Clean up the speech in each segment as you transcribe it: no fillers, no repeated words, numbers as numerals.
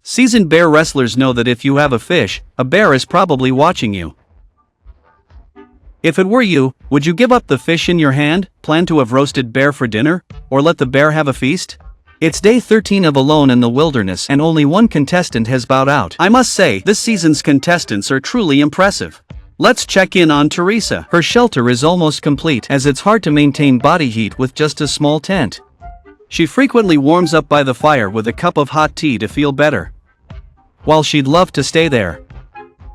Seasoned bear wrestlers know that if you have a fish, a bear is probably watching you. If it were you, would you give up the fish in your hand, plan to have roasted bear for dinner, or let the bear have a feast? It's day 13 of Alone in the Wilderness and only one contestant has bowed out. I must say, this season's contestants are truly impressive. Let's check in on Teresa. Her shelter is almost complete as it's hard to maintain body heat with just a small tent. She frequently warms up by the fire with a cup of hot tea to feel better. While she'd love to stay there.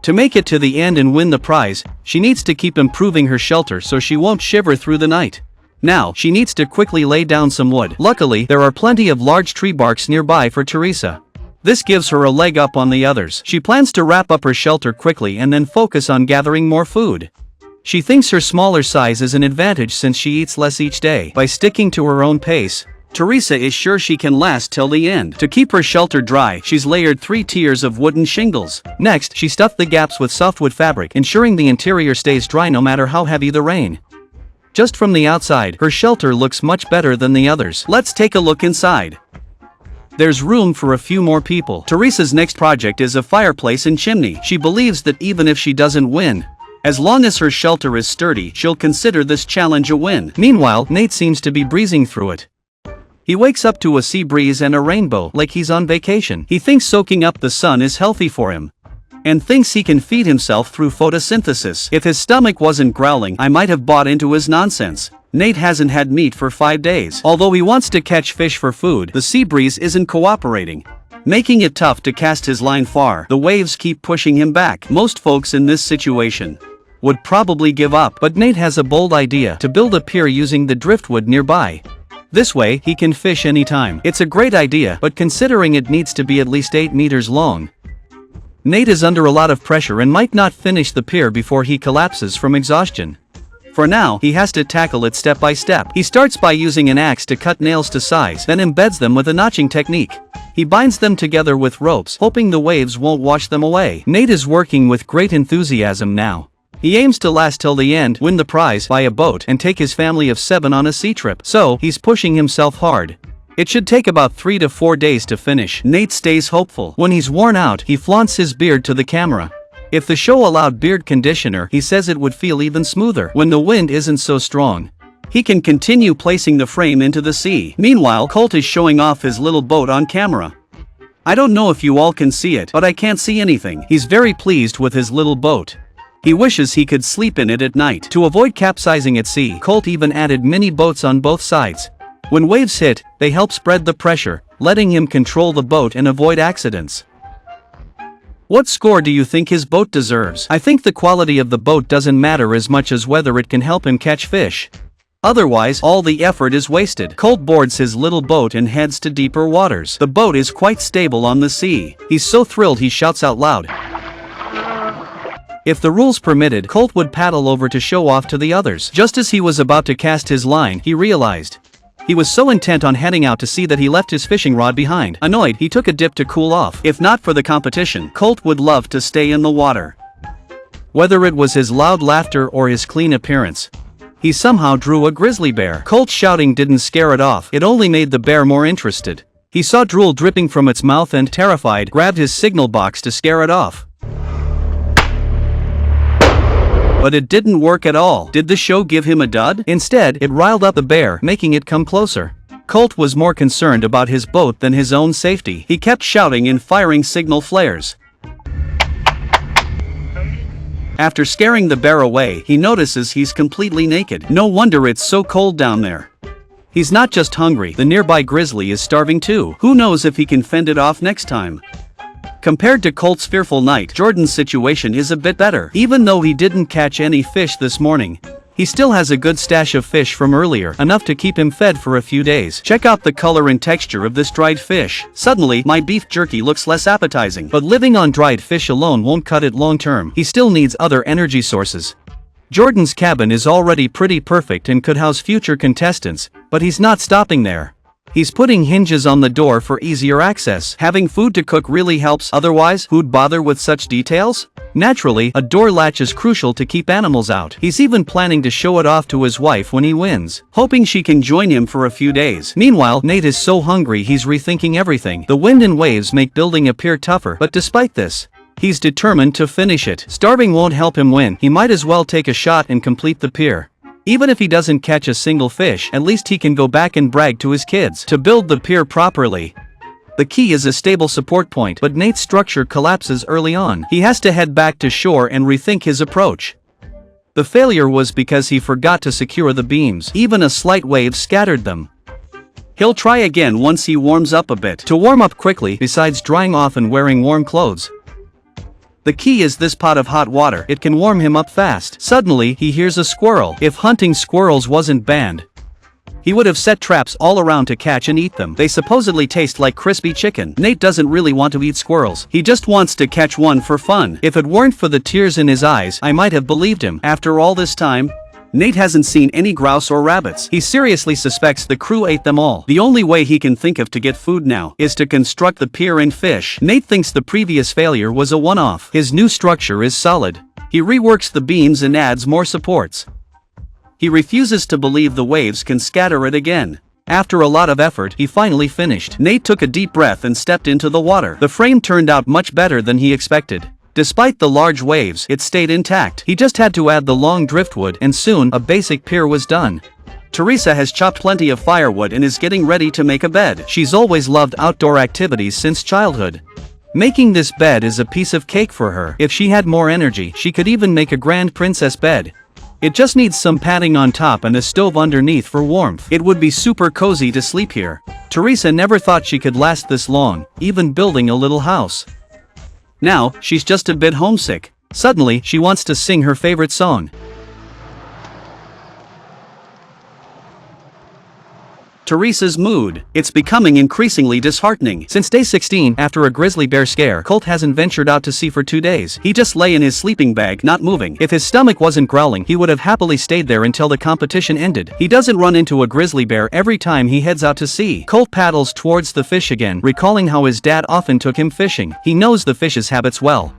To make it to the end and win the prize, she needs to keep improving her shelter so she won't shiver through the night. Now, she needs to quickly lay down some wood. Luckily, there are plenty of large tree barks nearby for Teresa. This gives her a leg up on the others. She plans to wrap up her shelter quickly and then focus on gathering more food. She thinks her smaller size is an advantage since she eats less each day. By sticking to her own pace, Teresa is sure she can last till the end. To keep her shelter dry, she's layered 3 tiers of wooden shingles. Next, she stuffed the gaps with softwood fabric, ensuring the interior stays dry no matter how heavy the rain. Just from the outside, her shelter looks much better than the others. Let's take a look inside. There's room for a few more people. Teresa's next project is a fireplace and chimney. She believes that even if she doesn't win, as long as her shelter is sturdy, she'll consider this challenge a win. Meanwhile, Nate seems to be breezing through it. He wakes up to a sea breeze and a rainbow like he's on vacation. He thinks soaking up the sun is healthy for him. And thinks he can feed himself through photosynthesis. If his stomach wasn't growling, I might have bought into his nonsense. Nate hasn't had meat for 5 days. Although he wants to catch fish for food, the sea breeze isn't cooperating, making it tough to cast his line far. The waves keep pushing him back. Most folks in this situation would probably give up, but Nate has a bold idea to build a pier using the driftwood nearby. This way, he can fish anytime. It's a great idea, but considering it needs to be at least 8 meters long, Nate is under a lot of pressure and might not finish the pier before he collapses from exhaustion. For now, he has to tackle it step by step. He starts by using an axe to cut nails to size, then embeds them with a notching technique. He binds them together with ropes, hoping the waves won't wash them away. Nate is working with great enthusiasm now. He aims to last till the end, win the prize, buy a boat, and take his family of 7 on a sea trip. So, he's pushing himself hard. It should take about 3 to 4 days to finish. Nate stays hopeful. When he's worn out, he flaunts his beard to the camera. If the show allowed beard conditioner, he says it would feel even smoother. When the wind isn't so strong, he can continue placing the frame into the sea. Meanwhile, Colt is showing off his little boat on camera. I don't know if you all can see it, but I can't see anything. He's very pleased with his little boat. He wishes he could sleep in it at night. To avoid capsizing at sea, Colt even added mini boats on both sides. When waves hit, they help spread the pressure, letting him control the boat and avoid accidents. What score do you think his boat deserves? I think the quality of the boat doesn't matter as much as whether it can help him catch fish. Otherwise, all the effort is wasted. Colt boards his little boat and heads to deeper waters. The boat is quite stable on the sea. He's so thrilled he shouts out loud. If the rules permitted, Colt would paddle over to show off to the others. Just as he was about to cast his line, he realized he was so intent on heading out to sea that he left his fishing rod behind. Annoyed, he took a dip to cool off. If not for the competition, Colt would love to stay in the water. Whether it was his loud laughter or his clean appearance, he somehow drew a grizzly bear. Colt's shouting didn't scare it off, it only made the bear more interested. He saw drool dripping from its mouth and, terrified, grabbed his signal box to scare it off. But it didn't work at all. Did the show give him a dud? Instead, it riled up the bear, making it come closer. Colt was more concerned about his boat than his own safety. He kept shouting and firing signal flares. After scaring the bear away, he notices he's completely naked. No wonder it's so cold down there. He's not just hungry, the nearby grizzly is starving too. Who knows if he can fend it off next time? Compared to Colt's fearful night, Jordan's situation is a bit better. Even though he didn't catch any fish this morning, he still has a good stash of fish from earlier, enough to keep him fed for a few days. Check out the color and texture of this dried fish. Suddenly, my beef jerky looks less appetizing. But living on dried fish alone won't cut it long term. He still needs other energy sources. Jordan's cabin is already pretty perfect and could house future contestants, but he's not stopping there. He's putting hinges on the door for easier access. Having food to cook really helps, otherwise, who'd bother with such details? Naturally, a door latch is crucial to keep animals out. He's even planning to show it off to his wife when he wins, hoping she can join him for a few days. Meanwhile, Nate is so hungry he's rethinking everything. The wind and waves make building appear tougher, but despite this, he's determined to finish it. Starving won't help him win. He might as well take a shot and complete the pier. Even if he doesn't catch a single fish, at least he can go back and brag to his kids. To build the pier properly, the key is a stable support point, but Nate's structure collapses early on. He has to head back to shore and rethink his approach. The failure was because he forgot to secure the beams. Even a slight wave scattered them. He'll try again once he warms up a bit. To warm up quickly, besides drying off and wearing warm clothes, the key is this pot of hot water. It can warm him up fast. Suddenly, he hears a squirrel. If hunting squirrels wasn't banned, he would have set traps all around to catch and eat them. They supposedly taste like crispy chicken. Nate doesn't really want to eat squirrels. He just wants to catch one for fun. If it weren't for the tears in his eyes, I might have believed him. After all this time, Nate hasn't seen any grouse or rabbits. He seriously suspects the crew ate them all. The only way he can think of to get food now is to construct the pier and fish. Nate thinks the previous failure was a one-off. His new structure is solid. He reworks the beams and adds more supports. He refuses to believe the waves can scatter it again. After a lot of effort, he finally finished. Nate took a deep breath and stepped into the water. The frame turned out much better than he expected. Despite the large waves, it stayed intact. He just had to add the long driftwood, and soon, a basic pier was done. Teresa has chopped plenty of firewood and is getting ready to make a bed. She's always loved outdoor activities since childhood. Making this bed is a piece of cake for her. If she had more energy, she could even make a grand princess bed. It just needs some padding on top and a stove underneath for warmth. It would be super cozy to sleep here. Teresa never thought she could last this long, even building a little house. Now, she's just a bit homesick. Suddenly, she wants to sing her favorite song. Teresa's mood. It's becoming increasingly disheartening. Since day 16, after a grizzly bear scare, Colt hasn't ventured out to sea for 2 days. He just lay in his sleeping bag, not moving. If his stomach wasn't growling, he would have happily stayed there until the competition ended. He doesn't run into a grizzly bear every time he heads out to sea. Colt paddles towards the fish again, recalling how his dad often took him fishing. He knows the fish's habits well.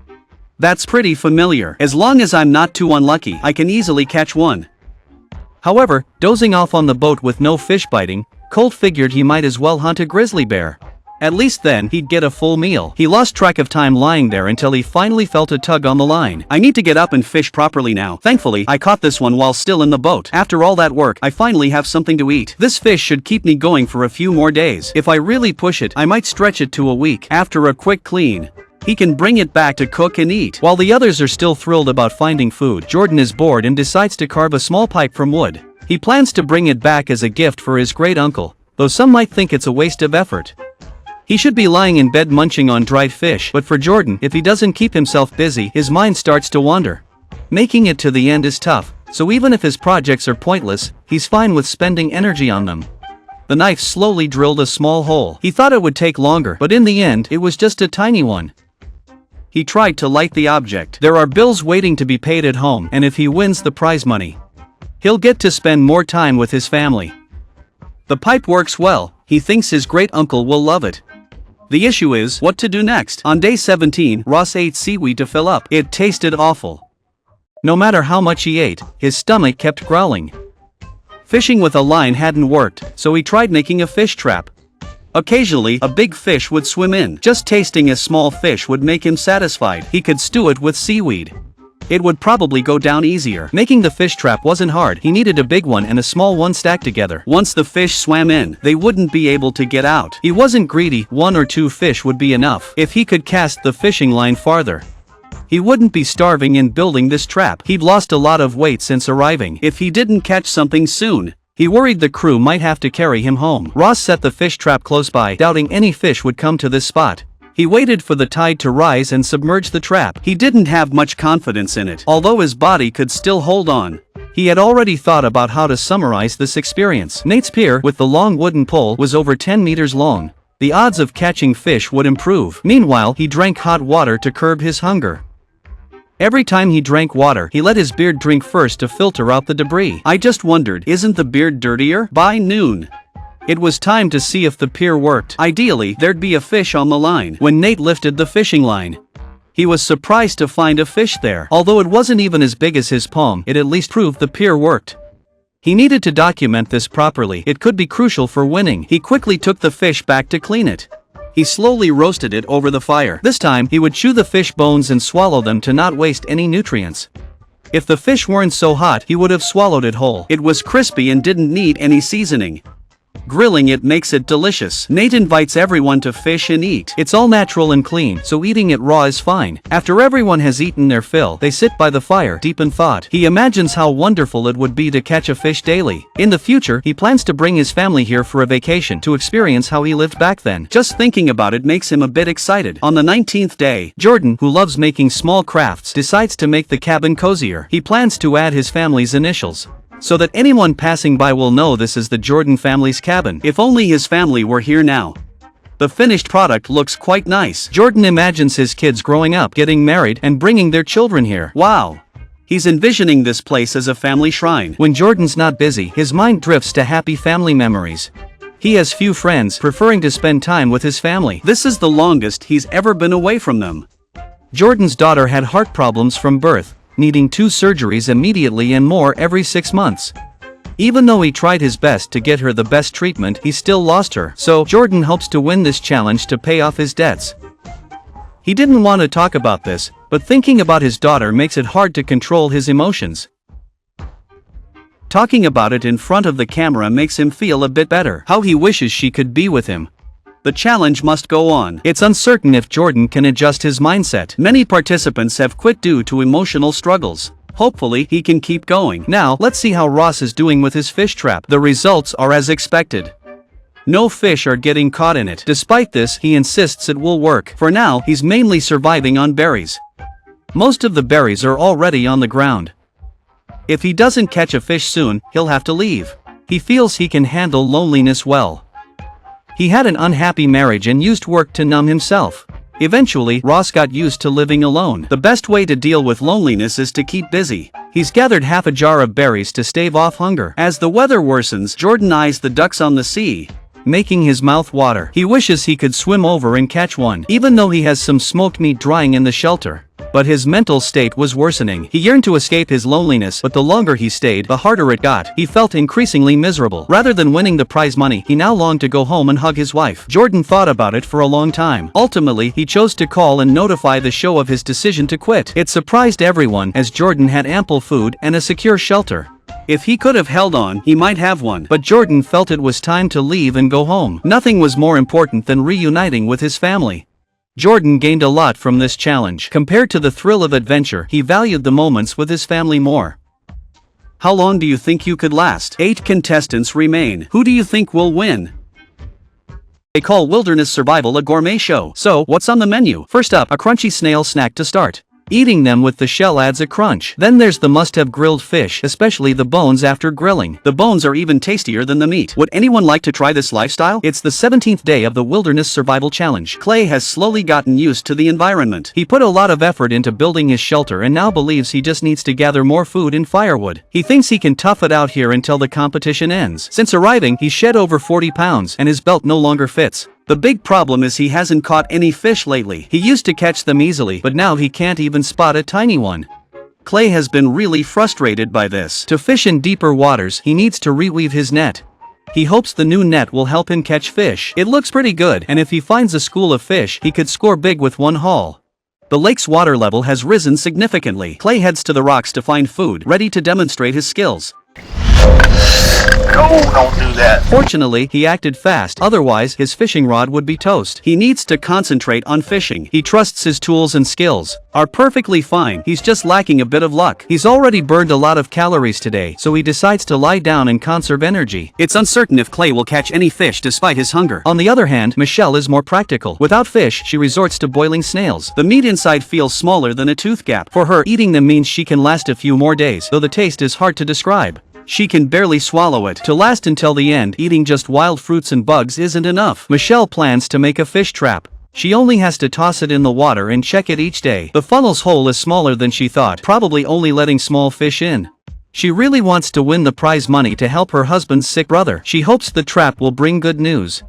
That's pretty familiar. As long as I'm not too unlucky, I can easily catch one. However, dozing off on the boat with no fish biting, Colt figured he might as well hunt a grizzly bear. At least then, he'd get a full meal. He lost track of time lying there until he finally felt a tug on the line. I need to get up and fish properly now. Thankfully, I caught this one while still in the boat. After all that work, I finally have something to eat. This fish should keep me going for a few more days. If I really push it, I might stretch it to a week. After a quick clean, he can bring it back to cook and eat. While the others are still thrilled about finding food, Jordan is bored and decides to carve a small pipe from wood. He plans to bring it back as a gift for his great uncle, though some might think it's a waste of effort. He should be lying in bed munching on dried fish, but for Jordan, if he doesn't keep himself busy, his mind starts to wander. Making it to the end is tough, so even if his projects are pointless, he's fine with spending energy on them. The knife slowly drilled a small hole. He thought it would take longer, but in the end, it was just a tiny one. He tried to light the object. There are bills waiting to be paid at home, and if he wins the prize money, he'll get to spend more time with his family. The pipe works well. He thinks his great-uncle will love it. The issue is, what to do next? On day 17, Ross ate seaweed to fill up. It tasted awful. No matter how much he ate, his stomach kept growling. Fishing with a line hadn't worked, so he tried making a fish trap. Occasionally, a big fish would swim in. Just tasting a small fish would make him satisfied. He could stew it with seaweed. It would probably go down easier. Making the fish trap wasn't hard. He needed a big one and a small one stacked together. Once the fish swam in, they wouldn't be able to get out. He wasn't greedy. 1 or 2 fish would be enough. If he could cast the fishing line farther, he wouldn't be starving in building this trap. He'd lost a lot of weight since arriving. If he didn't catch something soon, he worried the crew might have to carry him home. Ross set the fish trap close by, doubting any fish would come to this spot. He waited for the tide to rise and submerge the trap. He didn't have much confidence in it, although his body could still hold on. He had already thought about how to summarize this experience. Nate's pier, with the long wooden pole, was over 10 meters long. The odds of catching fish would improve. Meanwhile, he drank hot water to curb his hunger. Every time he drank water, he let his beard drink first to filter out the debris. I just wondered, isn't the beard dirtier? By noon, It was time to see if the pier worked. Ideally, there'd be a fish on the line. When Nate lifted the fishing line, he was surprised to find a fish there. Although it wasn't even as big as his palm, it at least proved the pier worked. He needed to document this properly. It could be crucial for winning. He quickly took the fish back to clean it. He slowly roasted it over the fire. This time, he would chew the fish bones and swallow them to not waste any nutrients. If the fish weren't so hot, he would have swallowed it whole. It was crispy and didn't need any seasoning. Grilling it makes it delicious. Nate invites everyone to fish and eat. It's all natural and clean, so eating it raw is fine. After everyone has eaten their fill, they sit by the fire, deep in thought. He imagines how wonderful it would be to catch a fish daily. In the future, he plans to bring his family here for a vacation to experience how he lived back then. Just thinking about it makes him a bit excited. On the 19th day, Jordan, who loves making small crafts, decides to make the cabin cozier. He plans to add his family's initials, so that anyone passing by will know this is the Jordan family's cabin. If only his family were here now. The finished product looks quite nice. Jordan imagines his kids growing up, getting married, and bringing their children here. Wow! He's envisioning this place as a family shrine. When Jordan's not busy, his mind drifts to happy family memories. He has few friends, preferring to spend time with his family. This is the longest he's ever been away from them. Jordan's daughter had heart problems from birth, needing 2 surgeries immediately and more every 6 months. Even though he tried his best to get her the best treatment, he still lost her. So, Jordan hopes to win this challenge to pay off his debts. He didn't want to talk about this, but thinking about his daughter makes it hard to control his emotions. Talking about it in front of the camera makes him feel a bit better. How he wishes she could be with him. The challenge must go on. It's uncertain if Jordan can adjust his mindset. Many participants have quit due to emotional struggles. Hopefully, he can keep going. Now, let's see how Ross is doing with his fish trap. The results are as expected. No fish are getting caught in it. Despite this, he insists it will work. For now, he's mainly surviving on berries. Most of the berries are already on the ground. If he doesn't catch a fish soon, he'll have to leave. He feels he can handle loneliness well. He had an unhappy marriage and used work to numb himself. Eventually, Ross got used to living alone. The best way to deal with loneliness is to keep busy. He's gathered half a jar of berries to stave off hunger. As the weather worsens, Jordan eyes the ducks on the sea, making his mouth water. He wishes he could swim over and catch one, even though he has some smoked meat drying in the shelter. But his mental state was worsening. He yearned to escape his loneliness, but the longer he stayed, the harder it got. He felt increasingly miserable. Rather than winning the prize money, he now longed to go home and hug his wife. Jordan thought about it for a long time. Ultimately, he chose to call and notify the show of his decision to quit. It surprised everyone, as Jordan had ample food and a secure shelter. If he could have held on, he might have won. But Jordan felt it was time to leave and go home. Nothing was more important than reuniting with his family. Jordan gained a lot from this challenge. Compared to the thrill of adventure, he valued the moments with his family more. How long do you think you could last? 8 contestants remain. Who do you think will win? They call wilderness survival a gourmet show. So, what's on the menu? First up, a crunchy snail snack to start. Eating them with the shell adds a crunch. Then there's the must-have grilled fish, especially the bones after grilling. The bones are even tastier than the meat. Would anyone like to try this lifestyle? It's the 17th day of the Wilderness Survival Challenge. Clay has slowly gotten used to the environment. He put a lot of effort into building his shelter and now believes he just needs to gather more food and firewood. He thinks he can tough it out here until the competition ends. Since arriving, he's shed over 40 pounds, and his belt no longer fits. The big problem is he hasn't caught any fish lately. He used to catch them easily, but now he can't even spot a tiny one. Clay has been really frustrated by this. To fish in deeper waters, he needs to reweave his net. He hopes the new net will help him catch fish. It looks pretty good, and if he finds a school of fish, he could score big with one haul. The lake's water level has risen significantly. Clay heads to the rocks to find food, ready to demonstrate his skills. No, don't do that. Fortunately, he acted fast, otherwise his fishing rod would be toast. He needs to concentrate on fishing. He trusts his tools and skills are perfectly fine. He's just lacking a bit of luck. He's already burned a lot of calories today, so he decides to lie down and conserve energy. It's uncertain if Clay will catch any fish despite his hunger. On the other hand, Michelle is more practical. Without fish, she resorts to boiling snails. The meat inside feels smaller than a tooth gap. For her, eating them means she can last a few more days, though the taste is hard to describe. She can barely swallow it. To last until the end, eating just wild fruits and bugs isn't enough. Michelle plans to make a fish trap. She only has to toss it in the water and check it each day. The funnel's hole is smaller than she thought, probably only letting small fish in. She really wants to win the prize money to help her husband's sick brother. She hopes the trap will bring good news.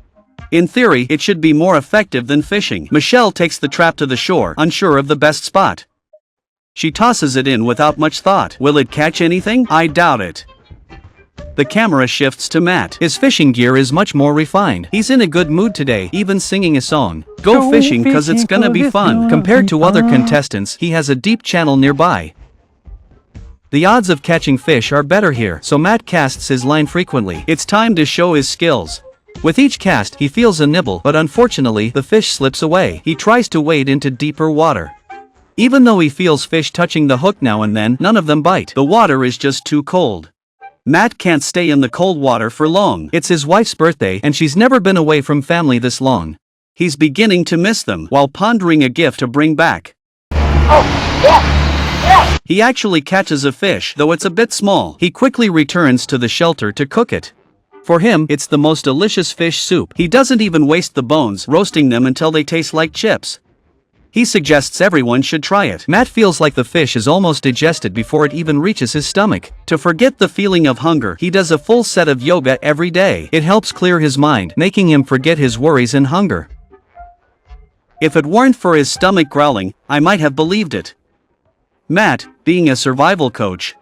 In theory, it should be more effective than fishing. Michelle takes the trap to the shore, unsure of the best spot. She tosses it in without much thought. Will it catch anything? I doubt it. The camera shifts to Matt. His fishing gear is much more refined. He's in a good mood today, even singing a song. Go fishing cause it's gonna be fun. Compared to other contestants, he has a deep channel nearby. The odds of catching fish are better here, so Matt casts his line frequently. It's time to show his skills. With each cast, he feels a nibble, but unfortunately, the fish slips away. He tries to wade into deeper water. Even though he feels fish touching the hook now and then, none of them bite. The water is just too cold. Matt can't stay in the cold water for long. It's his wife's birthday, and she's never been away from family this long. He's beginning to miss them, while pondering a gift to bring back. He actually catches a fish, though it's a bit small. He quickly returns to the shelter to cook it. For him, it's the most delicious fish soup. He doesn't even waste the bones, roasting them until they taste like chips. He suggests everyone should try it. Matt feels like the fish is almost digested before it even reaches his stomach. To forget the feeling of hunger, he does a full set of yoga every day. It helps clear his mind, making him forget his worries and hunger. If it weren't for his stomach growling, I might have believed it. Matt, being a survival coach,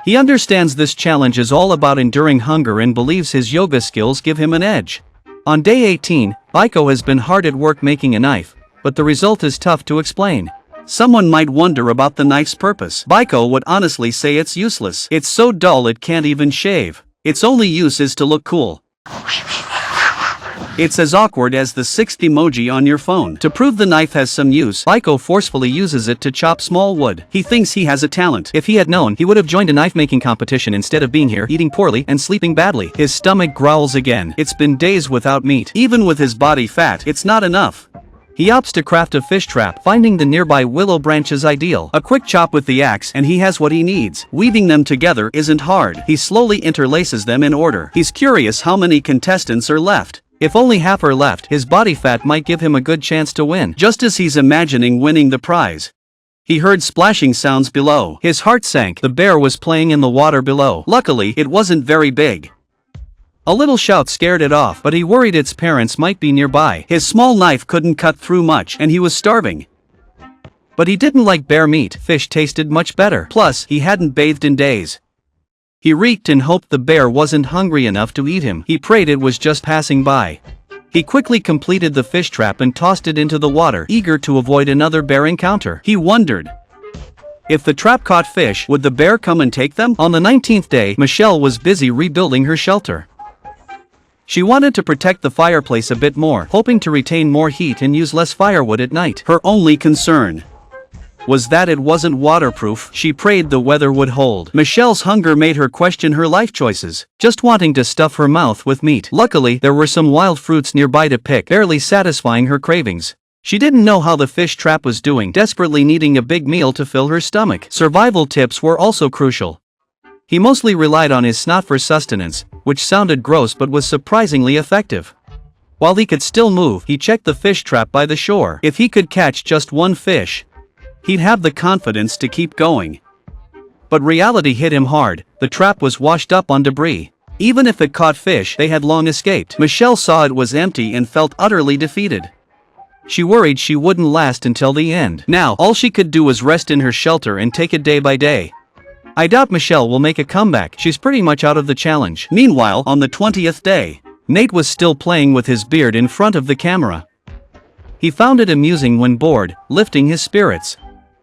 he understands this challenge is all about enduring hunger and believes his yoga skills give him an edge. On day 18, Baiko has been hard at work making a knife, but the result is tough to explain. Someone might wonder about the knife's purpose. Baiko would honestly say it's useless. It's so dull it can't even shave. Its only use is to look cool. It's as awkward as the sixth emoji on your phone. To prove the knife has some use, Baiko forcefully uses it to chop small wood. He thinks he has a talent. If he had known, he would have joined a knife-making competition instead of being here, eating poorly and sleeping badly. His stomach growls again. It's been days without meat. Even with his body fat, it's not enough. He opts to craft a fish trap, finding the nearby willow branches ideal. A quick chop with the axe, and he has what he needs. Weaving them together isn't hard. He slowly interlaces them in order. He's curious how many contestants are left. If only half are left, his body fat might give him a good chance to win. Just as he's imagining winning the prize, he heard splashing sounds below. His heart sank. The bear was playing in the water below. Luckily, it wasn't very big. A little shout scared it off, but he worried its parents might be nearby. His small knife couldn't cut through much, and he was starving. But he didn't like bear meat. Fish tasted much better. Plus, he hadn't bathed in days. He reeked and hoped the bear wasn't hungry enough to eat him. He prayed it was just passing by. He quickly completed the fish trap and tossed it into the water, eager to avoid another bear encounter. He wondered, if the trap caught fish, would the bear come and take them? On the 19th day, Michelle was busy rebuilding her shelter. She wanted to protect the fireplace a bit more, hoping to retain more heat and use less firewood at night. Her only concern was that it wasn't waterproof. She prayed the weather would hold. Michelle's hunger made her question her life choices, just wanting to stuff her mouth with meat. Luckily, there were some wild fruits nearby to pick, barely satisfying her cravings. She didn't know how the fish trap was doing, desperately needing a big meal to fill her stomach. Survival tips were also crucial. He mostly relied on his snot for sustenance, which sounded gross but was surprisingly effective. While he could still move, he checked the fish trap by the shore. If he could catch just one fish, he'd have the confidence to keep going. But reality hit him hard. The trap was washed up on debris. Even if it caught fish, they had long escaped. Michelle saw it was empty and felt utterly defeated. She worried she wouldn't last until the end. Now, all she could do was rest in her shelter and take it day by day. I doubt Michelle will make a comeback. She's pretty much out of the challenge. Meanwhile, on the 20th day, Nate was still playing with his beard in front of the camera. He found it amusing when bored, lifting his spirits.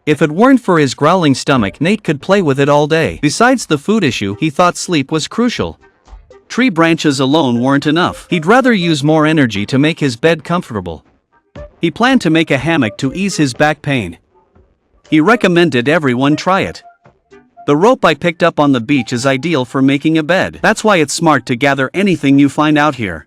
If it weren't for his growling stomach, Nate could play with it all day. Besides the food issue, he thought sleep was crucial. Tree branches alone weren't enough. He'd rather use more energy to make his bed comfortable. He planned to make a hammock to ease his back pain. He recommended everyone try it. The rope I picked up on the beach is ideal for making a bed. That's why it's smart to gather anything you find out here.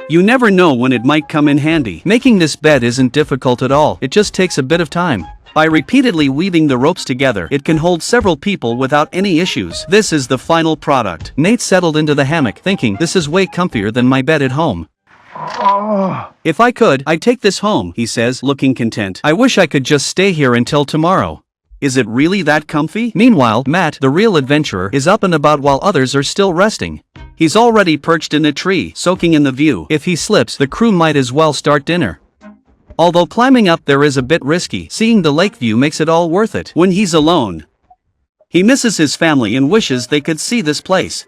You never know when it might come in handy. Making this bed isn't difficult at all, it just takes a bit of time. By repeatedly weaving the ropes together, it can hold several people without any issues. This is the final product. Nate settled into the hammock, thinking, this is way comfier than my bed at home. If I could, I'd take this home, he says, looking content. I wish I could just stay here until tomorrow. Is it really that comfy? Meanwhile, Matt, the real adventurer, is up and about while others are still resting. He's already perched in a tree, soaking in the view. If he slips, the crew might as well start dinner. Although climbing up there is a bit risky, seeing the lake view makes it all worth it. When he's alone, he misses his family and wishes they could see this place.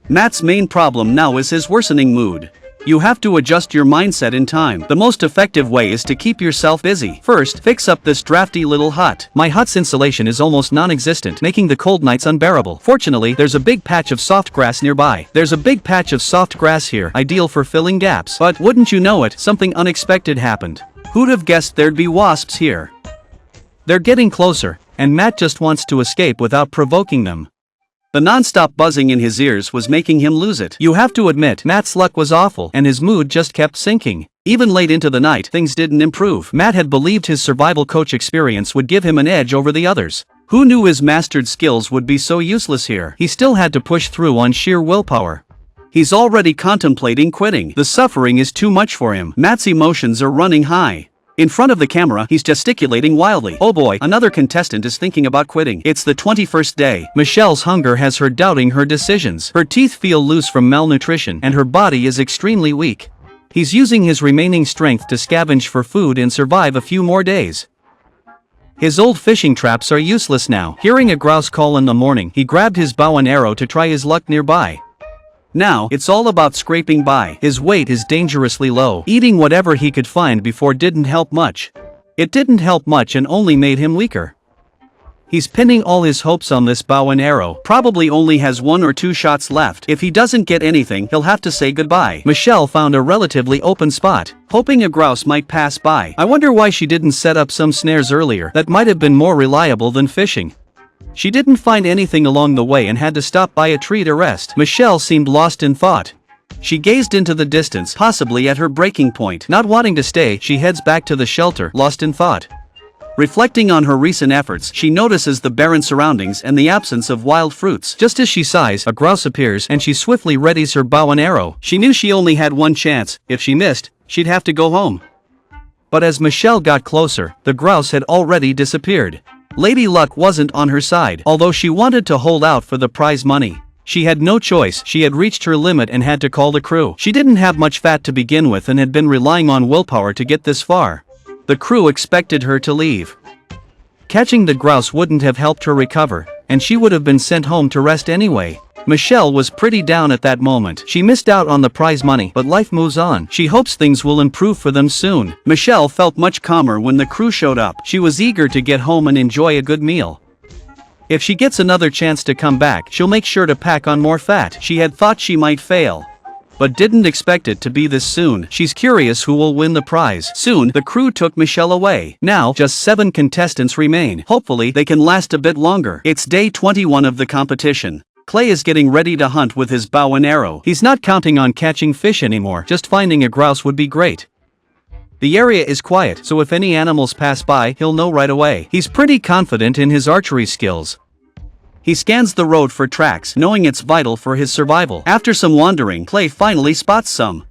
Matt's main problem now is his worsening mood. You have to adjust your mindset in time. The most effective way is to keep yourself busy. First, fix up this drafty little hut. My hut's insulation is almost non-existent, making the cold nights unbearable. Fortunately, there's a big patch of soft grass nearby. There's a big patch of soft grass here, ideal for filling gaps. But wouldn't you know it, something unexpected happened. Who'd have guessed there'd be wasps here? They're getting closer, and Matt just wants to escape without provoking them. The non-stop buzzing in his ears was making him lose it. You have to admit, Matt's luck was awful, and his mood just kept sinking. Even late into the night, things didn't improve. Matt had believed his survival coach experience would give him an edge over the others. Who knew his mastered skills would be so useless here? He still had to push through on sheer willpower. He's already contemplating quitting. The suffering is too much for him. Matt's emotions are running high. In front of the camera, he's gesticulating wildly. Oh boy, another contestant is thinking about quitting. It's the 21st day. Michelle's hunger has her doubting her decisions. Her teeth feel loose from malnutrition, and her body is extremely weak. He's using his remaining strength to scavenge for food and survive a few more days. His old fishing traps are useless now. Hearing a grouse call in the morning, he grabbed his bow and arrow to try his luck nearby. Now, it's all about scraping by. His weight is dangerously low. Eating whatever he could find before didn't help much. It didn't help much and only made him weaker. He's pinning all his hopes on this bow and arrow. Probably only has 1 or 2 shots left. If he doesn't get anything, he'll have to say goodbye. Michelle found a relatively open spot, hoping a grouse might pass by. I wonder why she didn't set up some snares earlier. That might have been more reliable than fishing. She didn't find anything along the way and had to stop by a tree to rest. Michelle seemed lost in thought. She gazed into the distance, possibly at her breaking point. Not wanting to stay, she heads back to the shelter, lost in thought. Reflecting on her recent efforts, she notices the barren surroundings and the absence of wild fruits. Just as she sighs, a grouse appears and she swiftly readies her bow and arrow. She knew she only had one chance. If she missed, she'd have to go home. But as Michelle got closer, the grouse had already disappeared. Lady Luck wasn't on her side, although she wanted to hold out for the prize money. She had no choice. She had reached her limit and had to call the crew. She didn't have much fat to begin with and had been relying on willpower to get this far. The crew expected her to leave. Catching the grouse wouldn't have helped her recover, and she would have been sent home to rest anyway. Michelle was pretty down at that moment. She missed out on the prize money, but life moves on. She hopes things will improve for them soon. Michelle felt much calmer when the crew showed up. She was eager to get home and enjoy a good meal. If she gets another chance to come back, she'll make sure to pack on more fat. She had thought she might fail, but didn't expect it to be this soon. She's curious who will win the prize. Soon, the crew took Michelle away. Now, just 7 contestants remain. Hopefully, they can last a bit longer. It's day 21 of the competition. Clay is getting ready to hunt with his bow and arrow. He's not counting on catching fish anymore. Just finding a grouse would be great. The area is quiet, so if any animals pass by, he'll know right away. He's pretty confident in his archery skills. He scans the road for tracks, knowing it's vital for his survival. After some wandering, Clay finally spots some.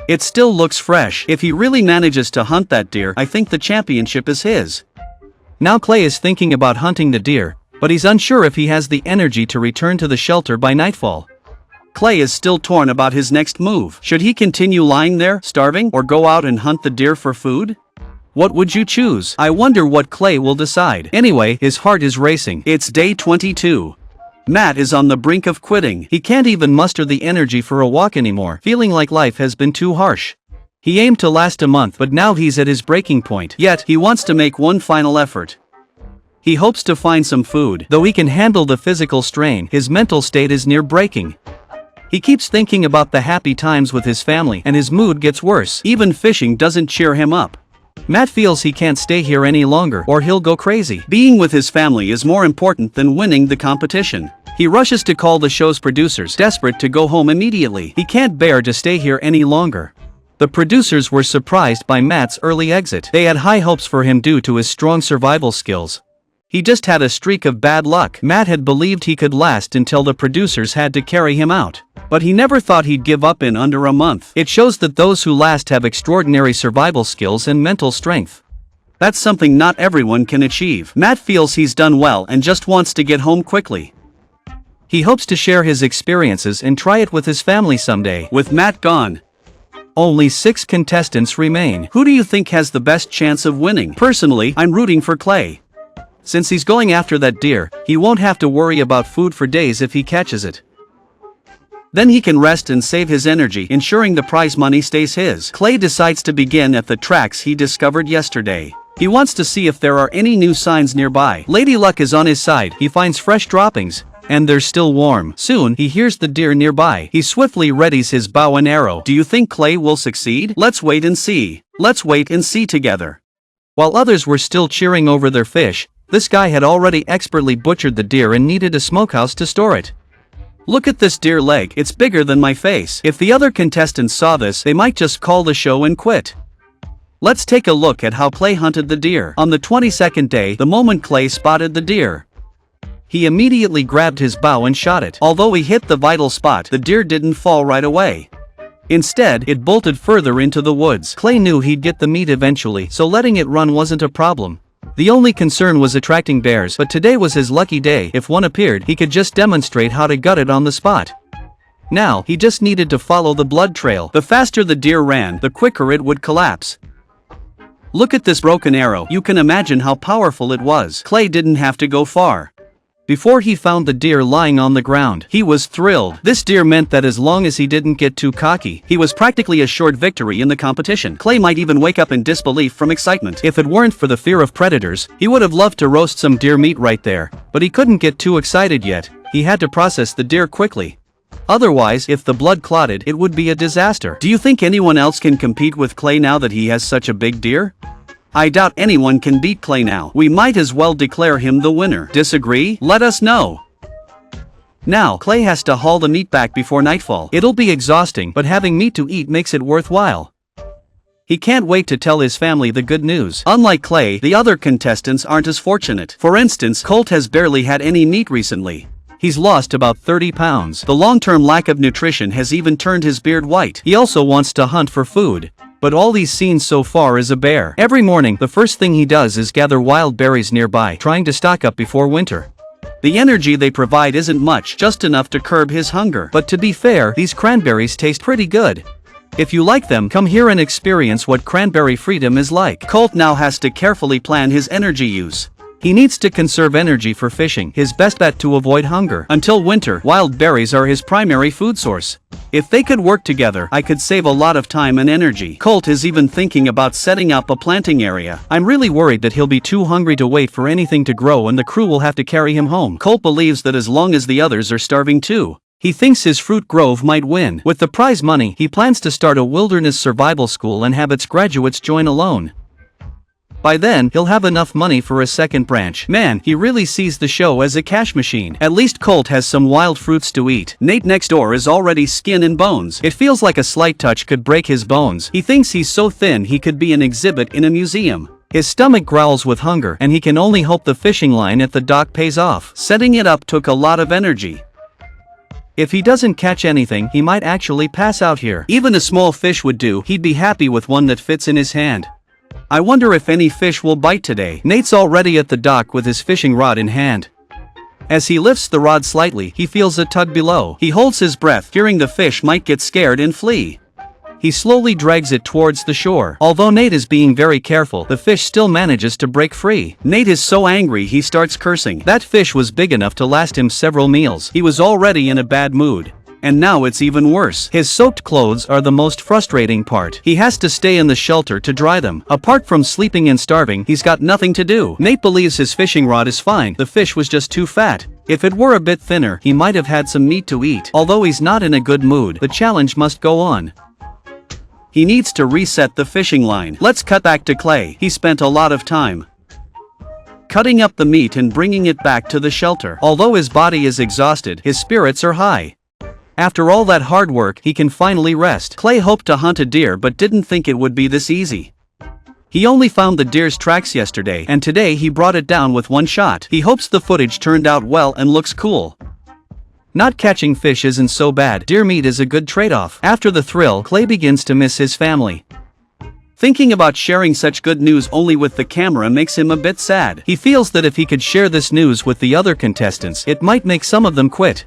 It still looks fresh. If he really manages to hunt that deer, I think the championship is his. Now Clay is thinking about hunting the deer, but he's unsure if he has the energy to return to the shelter by nightfall. Clay is still torn about his next move. Should he continue lying there, starving, or go out and hunt the deer for food? What would you choose? I wonder what Clay will decide. Anyway, his heart is racing. It's day 22. Matt is on the brink of quitting. He can't even muster the energy for a walk anymore, feeling like life has been too harsh. He aimed to last a month, but now he's at his breaking point. Yet, he wants to make one final effort. He hopes to find some food. Though he can handle the physical strain, his mental state is near breaking. He keeps thinking about the happy times with his family, and his mood gets worse. Even fishing doesn't cheer him up. Matt feels he can't stay here any longer, or he'll go crazy. Being with his family is more important than winning the competition. He rushes to call the show's producers, desperate to go home immediately. He can't bear to stay here any longer. The producers were surprised by Matt's early exit. They had high hopes for him due to his strong survival skills. He just had a streak of bad luck. Matt had believed he could last until the producers had to carry him out. But he never thought he'd give up in under a month. It shows that those who last have extraordinary survival skills and mental strength. That's something not everyone can achieve. Matt feels he's done well and just wants to get home quickly. He hopes to share his experiences and try it with his family someday. With Matt gone, only 6 contestants remain. Who do you think has the best chance of winning? Personally, I'm rooting for Clay. Since he's going after that deer, he won't have to worry about food for days if he catches it. Then he can rest and save his energy, ensuring the prize money stays his. Clay decides to begin at the tracks he discovered yesterday. He wants to see if there are any new signs nearby. Lady Luck is on his side. He finds fresh droppings, and they're still warm. Soon, he hears the deer nearby. He swiftly readies his bow and arrow. Do you think Clay will succeed? Let's wait and see. Let's wait and see together. While others were still cheering over their fish, this guy had already expertly butchered the deer and needed a smokehouse to store it. Look at this deer leg, it's bigger than my face. If the other contestants saw this, they might just call the show and quit. Let's take a look at how Clay hunted the deer. On the 22nd day, the moment Clay spotted the deer, he immediately grabbed his bow and shot it. Although he hit the vital spot, the deer didn't fall right away. Instead, it bolted further into the woods. Clay knew he'd get the meat eventually, so letting it run wasn't a problem. The only concern was attracting bears, but today was his lucky day. If one appeared, he could just demonstrate how to gut it on the spot. Now, he just needed to follow the blood trail. The faster the deer ran, the quicker it would collapse. Look at this broken arrow. You can imagine how powerful it was. Clay didn't have to go far before he found the deer lying on the ground. He was thrilled. This deer meant that as long as he didn't get too cocky, he was practically assured victory in the competition. Clay might even wake up in disbelief from excitement. If it weren't for the fear of predators, he would have loved to roast some deer meat right there, but he couldn't get too excited yet. He had to process the deer quickly. Otherwise, if the blood clotted, it would be a disaster. Do you think anyone else can compete with Clay now that he has such a big deer? I doubt anyone can beat Clay now. We might as well declare him the winner. Disagree? Let us know. Now, Clay has to haul the meat back before nightfall. It'll be exhausting, but having meat to eat makes it worthwhile. He can't wait to tell his family the good news. Unlike Clay, the other contestants aren't as fortunate. For instance, Colt has barely had any meat recently. He's lost about 30 pounds. The long-term lack of nutrition has even turned his beard white. He also wants to hunt for food, but all he's seen so far is a bear. Every morning, the first thing he does is gather wild berries nearby, trying to stock up before winter. The energy they provide isn't much, just enough to curb his hunger. But to be fair, these cranberries taste pretty good. If you like them, come here and experience what cranberry freedom is like. Colt now has to carefully plan his energy use. He needs to conserve energy for fishing, his best bet to avoid hunger. Until winter, wild berries are his primary food source. If they could work together, I could save a lot of time and energy. Colt is even thinking about setting up a planting area. I'm really worried that he'll be too hungry to wait for anything to grow and the crew will have to carry him home. Colt believes that as long as the others are starving too, he thinks his fruit grove might win. With the prize money, he plans to start a wilderness survival school and have its graduates join alone. By then, he'll have enough money for a second branch. Man, he really sees the show as a cash machine. At least Colt has some wild fruits to eat. Nate next door is already skin and bones. It feels like a slight touch could break his bones. He thinks he's so thin he could be an exhibit in a museum. His stomach growls with hunger, and he can only hope the fishing line at the dock pays off. Setting it up took a lot of energy. If he doesn't catch anything, he might actually pass out here. Even a small fish would do. He'd be happy with one that fits in his hand. I wonder if any fish will bite today. Nate's already at the dock with his fishing rod in hand. As he lifts the rod slightly, he feels a tug below. He holds his breath, fearing the fish might get scared and flee. He slowly drags it towards the shore. Although Nate is being very careful, the fish still manages to break free. Nate is so angry he starts cursing. That fish was big enough to last him several meals. He was already in a bad mood. And now it's even worse. His soaked clothes are the most frustrating part. He has to stay in the shelter to dry them. Apart from sleeping and starving, he's got nothing to do. Nate believes his fishing rod is fine. The fish was just too fat. If it were a bit thinner, he might have had some meat to eat. Although he's not in a good mood, the challenge must go on. He needs to reset the fishing line. Let's cut back to Clay. He spent a lot of time cutting up the meat and bringing it back to the shelter. Although his body is exhausted, his spirits are high. After all that hard work, he can finally rest. Clay hoped to hunt a deer but didn't think it would be this easy. He only found the deer's tracks yesterday, and today he brought it down with one shot. He hopes the footage turned out well and looks cool. Not catching fish isn't so bad. Deer meat is a good trade-off. After the thrill, Clay begins to miss his family. Thinking about sharing such good news only with the camera makes him a bit sad. He feels that if he could share this news with the other contestants, it might make some of them quit.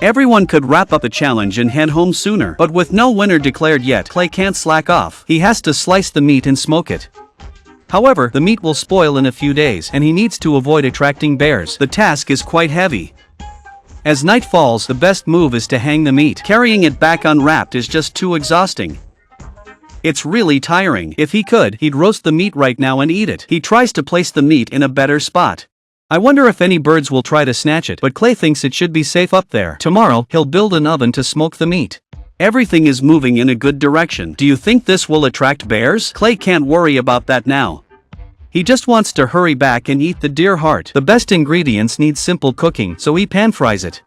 Everyone could wrap up the challenge and head home sooner, but with no winner declared yet, Clay can't slack off. He has to slice the meat and smoke it. However, the meat will spoil in a few days, and he needs to avoid attracting bears. The task is quite heavy. As night falls, the best move is to hang the meat. Carrying it back unwrapped is just too exhausting. It's really tiring. If he could, he'd roast the meat right now and eat it. He tries to place the meat in a better spot. I wonder if any birds will try to snatch it, but Clay thinks it should be safe up there. Tomorrow, he'll build an oven to smoke the meat. Everything is moving in a good direction. Do you think this will attract bears? Clay can't worry about that now. He just wants to hurry back and eat the deer heart. The best ingredients need simple cooking, so he pan-fries it.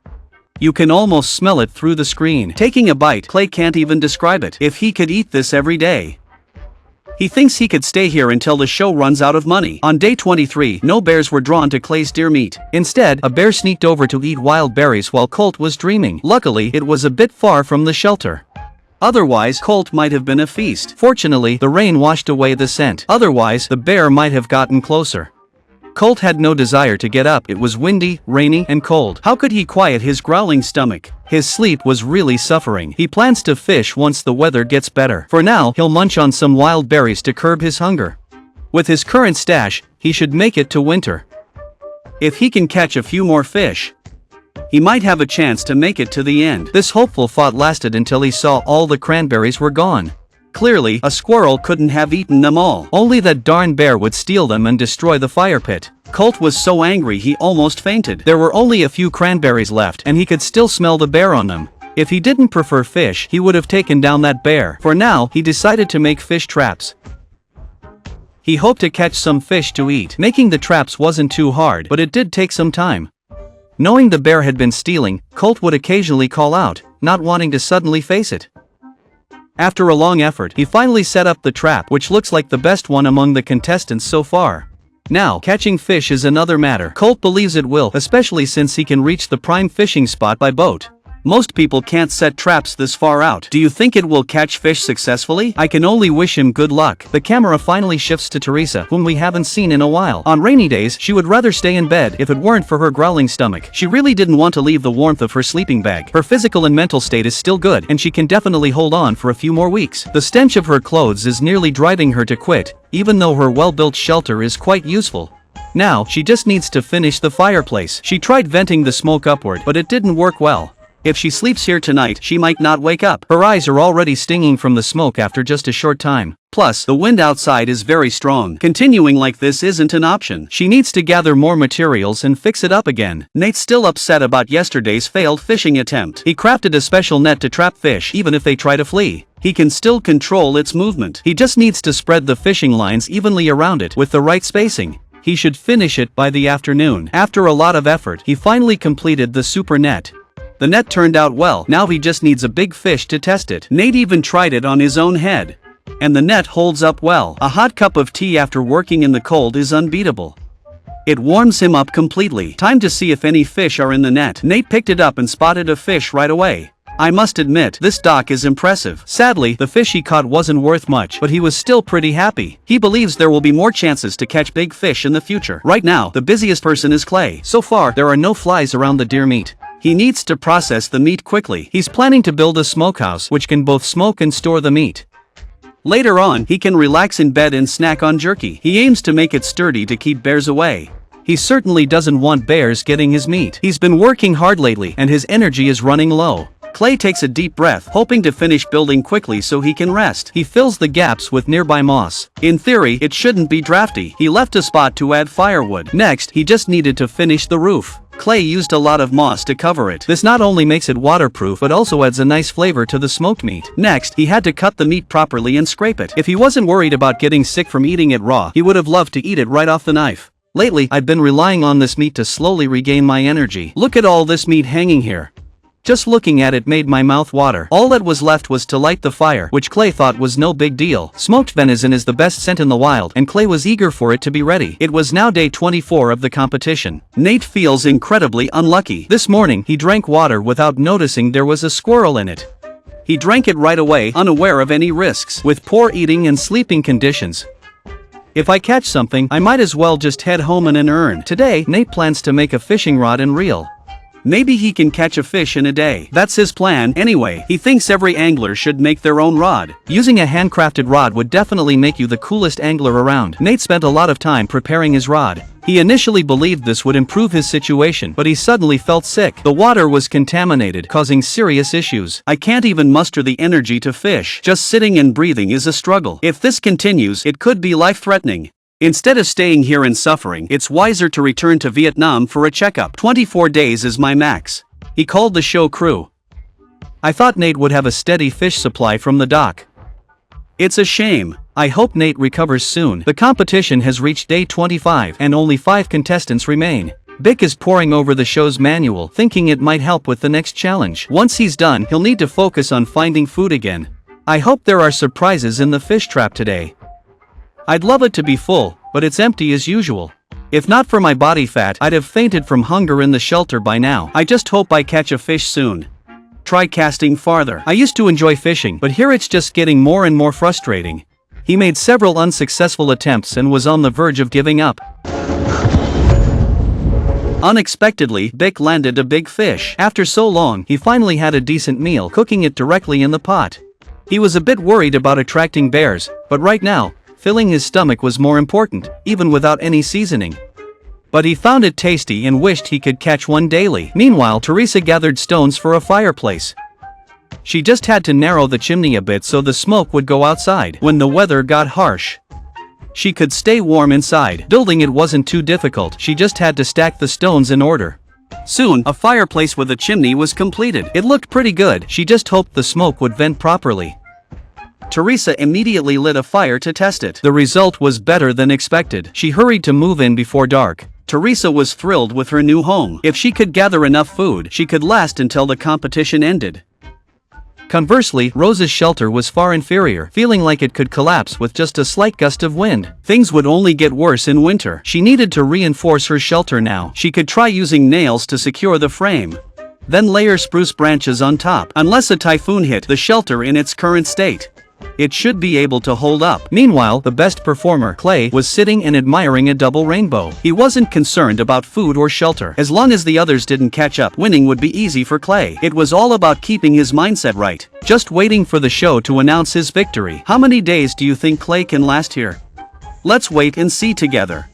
You can almost smell it through the screen. Taking a bite, Clay can't even describe it. If he could eat this every day. He thinks he could stay here until the show runs out of money. On day 23, no bears were drawn to Clay's deer meat. Instead, a bear sneaked over to eat wild berries while Colt was dreaming. Luckily, it was a bit far from the shelter. Otherwise, Colt might have been a feast. Fortunately, the rain washed away the scent. Otherwise, the bear might have gotten closer. Colt had no desire to get up. It was windy, rainy, and cold. How could he quiet his growling stomach? His sleep was really suffering. He plans to fish once the weather gets better. For now, he'll munch on some wild berries to curb his hunger. With his current stash, he should make it to winter. If he can catch a few more fish, he might have a chance to make it to the end. This hopeful thought lasted until he saw all the cranberries were gone. Clearly, a squirrel couldn't have eaten them all. Only that darn bear would steal them and destroy the fire pit. Colt was so angry he almost fainted. There were only a few cranberries left, and he could still smell the bear on them. If he didn't prefer fish, he would have taken down that bear. For now, he decided to make fish traps. He hoped to catch some fish to eat. Making the traps wasn't too hard, but it did take some time. Knowing the bear had been stealing, Colt would occasionally call out, not wanting to suddenly face it. After a long effort, he finally set up the trap, which looks like the best one among the contestants so far. Now, catching fish is another matter. Colt believes it will, especially since he can reach the prime fishing spot by boat. Most people can't set traps this far out. Do you think it will catch fish successfully? I can only wish him good luck. The camera finally shifts to Teresa, whom we haven't seen in a while. On rainy days, she would rather stay in bed if it weren't for her growling stomach. She really didn't want to leave the warmth of her sleeping bag. Her physical and mental state is still good, and she can definitely hold on for a few more weeks. The stench of her clothes is nearly driving her to quit, even though her well-built shelter is quite useful. Now, she just needs to finish the fireplace. She tried venting the smoke upward, but it didn't work well. If she sleeps here tonight, she might not wake up. Her eyes are already stinging from the smoke after just a short time. Plus, the wind outside is very strong. Continuing like this isn't an option. She needs to gather more materials and fix it up again. Nate's still upset about yesterday's failed fishing attempt. He crafted a special net to trap fish even if they try to flee. He can still control its movement. He just needs to spread the fishing lines evenly around it with the right spacing. He should finish it by the afternoon. After a lot of effort, he finally completed the super net. The net turned out well. Now he just needs a big fish to test it. Nate even tried it on his own head. And the net holds up well. A hot cup of tea after working in the cold is unbeatable. It warms him up completely. Time to see if any fish are in the net. Nate picked it up and spotted a fish right away. I must admit, this dock is impressive. Sadly, the fish he caught wasn't worth much, but he was still pretty happy. He believes there will be more chances to catch big fish in the future. Right now, the busiest person is Clay. So far, there are no flies around the deer meat. He needs to process the meat quickly. He's planning to build a smokehouse which can both smoke and store the meat. Later on, he can relax in bed and snack on jerky. He aims to make it sturdy to keep bears away. He certainly doesn't want bears getting his meat. He's been working hard lately, and his energy is running low. Clay takes a deep breath, hoping to finish building quickly so he can rest. He fills the gaps with nearby moss. In theory, it shouldn't be drafty. He left a spot to add firewood. Next, he just needed to finish the roof. Clay used a lot of moss to cover it. This not only makes it waterproof but also adds a nice flavor to the smoked meat. Next, he had to cut the meat properly and scrape it. If he wasn't worried about getting sick from eating it raw, he would have loved to eat it right off the knife. Lately, I've been relying on this meat to slowly regain my energy. Look at all this meat hanging here. Just looking at it made my mouth water. All that was left was to light the fire, which Clay thought was no big deal. Smoked venison is the best scent in the wild, and Clay was eager for it to be ready. It was now day 24 of the competition. Nate feels incredibly unlucky. This morning, he drank water without noticing there was a squirrel in it. He drank it right away, unaware of any risks. With poor eating and sleeping conditions, if I catch something, I might as well just head home in an urn. Today, Nate plans to make a fishing rod and reel. Maybe he can catch a fish in a day. That's his plan. Anyway, he thinks every angler should make their own rod. Using a handcrafted rod would definitely make you the coolest angler around. Nate spent a lot of time preparing his rod. He initially believed this would improve his situation, but he suddenly felt sick. The water was contaminated, causing serious issues. I can't even muster the energy to fish. Just sitting and breathing is a struggle. If this continues, it could be life-threatening. Instead of staying here and suffering, it's wiser to return to Vietnam for a checkup. 24 days is my max. He called the show crew. I thought Nate would have a steady fish supply from the dock. It's a shame. I hope Nate recovers soon. The competition has reached day 25 and only 5 contestants remain. Bick is poring over the show's manual, thinking it might help with the next challenge. Once he's done, he'll need to focus on finding food again. I hope there are surprises in the fish trap today. I'd love it to be full, but it's empty as usual. If not for my body fat, I'd have fainted from hunger in the shelter by now. I just hope I catch a fish soon. Try casting farther. I used to enjoy fishing, but here it's just getting more and more frustrating. He made several unsuccessful attempts and was on the verge of giving up. Unexpectedly, Bick landed a big fish. After so long, he finally had a decent meal, cooking it directly in the pot. He was a bit worried about attracting bears, but right now, filling his stomach was more important, even without any seasoning. But he found it tasty and wished he could catch one daily. Meanwhile, Teresa gathered stones for a fireplace. She just had to narrow the chimney a bit so the smoke would go outside. When the weather got harsh, she could stay warm inside. Building it wasn't too difficult, she just had to stack the stones in order. Soon, a fireplace with a chimney was completed. It looked pretty good, she just hoped the smoke would vent properly. Teresa immediately lit a fire to test it. The result was better than expected. She hurried to move in before dark. Teresa was thrilled with her new home. If she could gather enough food, she could last until the competition ended. Conversely, Rose's shelter was far inferior, feeling like it could collapse with just a slight gust of wind. Things would only get worse in winter. She needed to reinforce her shelter now. She could try using nails to secure the frame. Then layer spruce branches on top. Unless a typhoon hit the shelter in its current state, it should be able to hold up. Meanwhile, the best performer, Clay, was sitting and admiring a double rainbow. He wasn't concerned about food or shelter. As long as the others didn't catch up, winning would be easy for Clay. It was all about keeping his mindset right. Just waiting for the show to announce his victory. How many days do you think Clay can last here? Let's wait and see together.